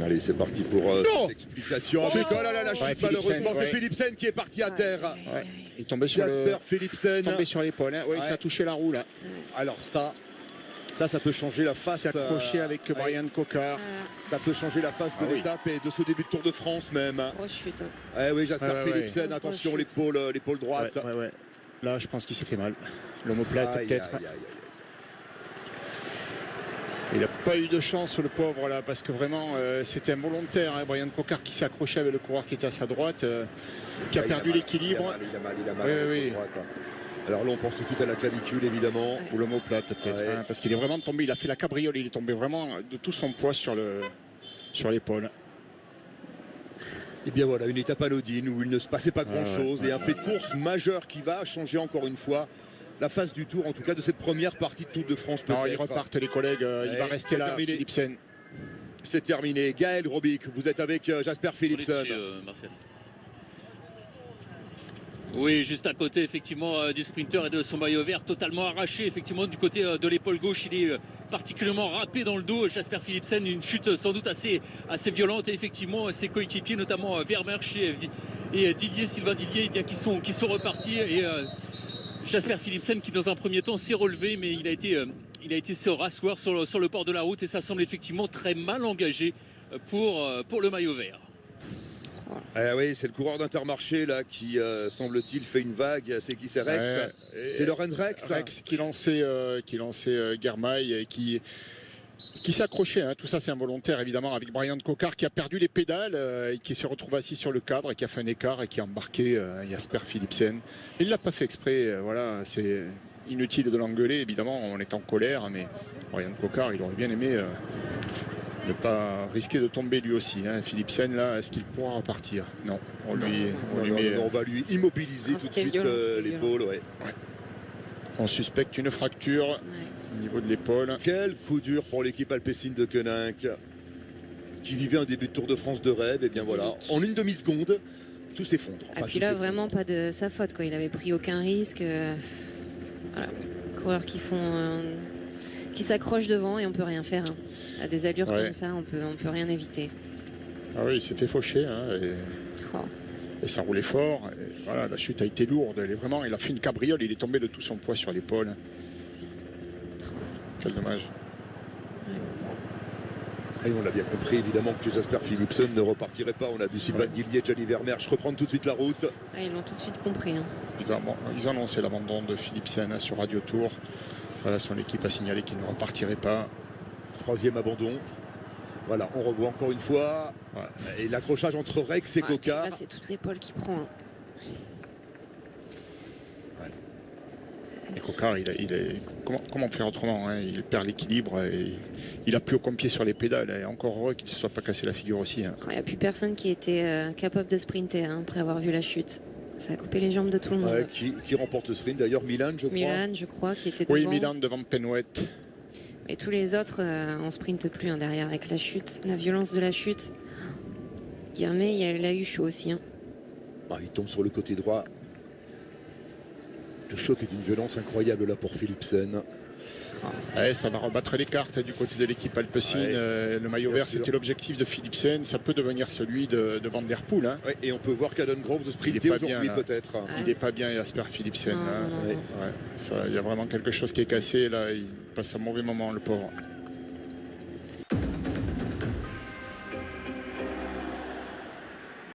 Allez, c'est parti pour l'explication. Avec, oh là là, la chute, malheureusement, c'est Philipsen qui est parti à terre. Ouais. Il tombait sur Jasper Philipsen. tombé sur l'épaule. Hein. Oui, ça a touché la roue là. Alors ça peut changer la face. S'accrocher avec Brian Cocard. Ça peut changer la face de l'étape et de ce début de Tour de France même. Grosse chute. Oui, Jasper Philipsen, attention, l'épaule droite. Ouais. Là, je pense qu'il s'est fait mal. L'omoplate peut-être. Il n'a pas eu de chance, le pauvre, là, parce que vraiment, c'était involontaire. Hein, Brian Cocard qui s'est accroché avec le coureur qui était à sa droite, qui a perdu l'équilibre. Il a mal. Oui. Alors là, on pense tout de suite à la clavicule, évidemment. Ou l'omoplate, peut-être. Parce qu'il est vraiment tombé, il a fait la cabriole, il est tombé vraiment de tout son poids sur l'épaule. Et bien voilà, une étape anodine où il ne se passait pas grand-chose. Et un fait de course majeur qui va changer encore une fois la phase du Tour, en tout cas de cette première partie de Tour de France. Non, ils repartent les collègues, il va rester là, Philipsen. C'est terminé. Gaël Robic, vous êtes avec Jasper Philipsen. Marcel. Oui, juste à côté effectivement du sprinter et de son maillot vert totalement arraché effectivement du côté de l'épaule gauche. Il est particulièrement râpé dans le dos. Jasper Philipsen, une chute sans doute assez violente, et effectivement ses coéquipiers notamment Vermeersch et Sylvain Dillier, eh bien, qui sont repartis, et Jasper Philipsen qui dans un premier temps s'est relevé, mais il a été se rasseoir sur le bord de la route, et ça semble effectivement très mal engagé pour le maillot vert. Oui, c'est le coureur d'Intermarché là qui semble-t-il fait une vague. C'est qui? C'est Rex. C'est Lorenz Rex. Rex qui lançait Germain et qui s'accrochait. Hein. Tout ça c'est involontaire évidemment, avec Brian Cocard qui a perdu les pédales et qui se retrouve assis sur le cadre et qui a fait un écart et qui a embarqué Jasper Philipsen. Il ne l'a pas fait exprès. Voilà, c'est inutile de l'engueuler évidemment. On est en colère, mais Brian Cocard, il aurait bien aimé ne pas risquer de tomber lui aussi. Hein. Philipsen, là, est-ce qu'il pourra repartir? Non. On va lui immobiliser tout de suite l'épaule. On suspecte une fracture au niveau de l'épaule. Quel coup dur pour l'équipe alpecin de Koenig, qui vivait un début de Tour de France de rêve. Et bien voilà, en une demi-seconde, tout s'effondre. Et puis là, vraiment pas de sa faute, quoi. Il avait pris aucun risque. Voilà. Coureurs qui s'accrochent devant et on peut rien faire. Hein. À des allures comme ça, on peut rien éviter. Ah oui, il s'est fait faucher. Hein, et ça roulait fort. Et voilà, la chute a été lourde. Il a fait une cabriole, il est tombé de tout son poids sur l'épaule. Quel dommage. Et on l'a bien compris, évidemment, que Jasper Philipsen ne repartirait pas. On a vu Sylvain Dillier, Gianni Vermeersch reprendre tout de suite la route. Ils l'ont tout de suite compris. Hein. Ils ont annoncé l'abandon de Philipsen sur Radio Tour. Voilà, son équipe a signalé qu'il ne repartirait pas. Troisième abandon. Voilà, on revoit encore une fois. Voilà. Et l'accrochage entre Rex et Cocard. Là, c'est toute l'épaule qui prend. Hein. Et Cocard, comment faire autrement, hein? Il perd l'équilibre et il a plus aucun pied sur les pédales. Et encore heureux qu'il ne se soit pas cassé la figure aussi. Hein. Il n'y a plus personne qui était capable de sprinter après avoir vu la chute. Ça a coupé les jambes de tout le monde. Qui remporte le sprint d'ailleurs? Milan, je crois. Milan, je crois, qui était devant. Oui, Milan devant Penouet. Et tous les autres, on sprinte plus derrière avec la chute, la violence de la chute. Guilhermet, il a eu chaud aussi. Hein. Il tombe sur le côté droit. Le choc est d'une violence incroyable là pour Philipsen. Ça va rebattre les cartes du côté de l'équipe alpecin. Le maillot vert, c'était l'objectif de Philipsen. Ça peut devenir celui de Van Der Poel. Hein. Et on peut voir qu'Adon Groves sprinter aujourd'hui peut-être. Il n'est pas bien, Jasper Philipsen. Il y a vraiment quelque chose qui est cassé. Là. Il passe un mauvais moment, le pauvre.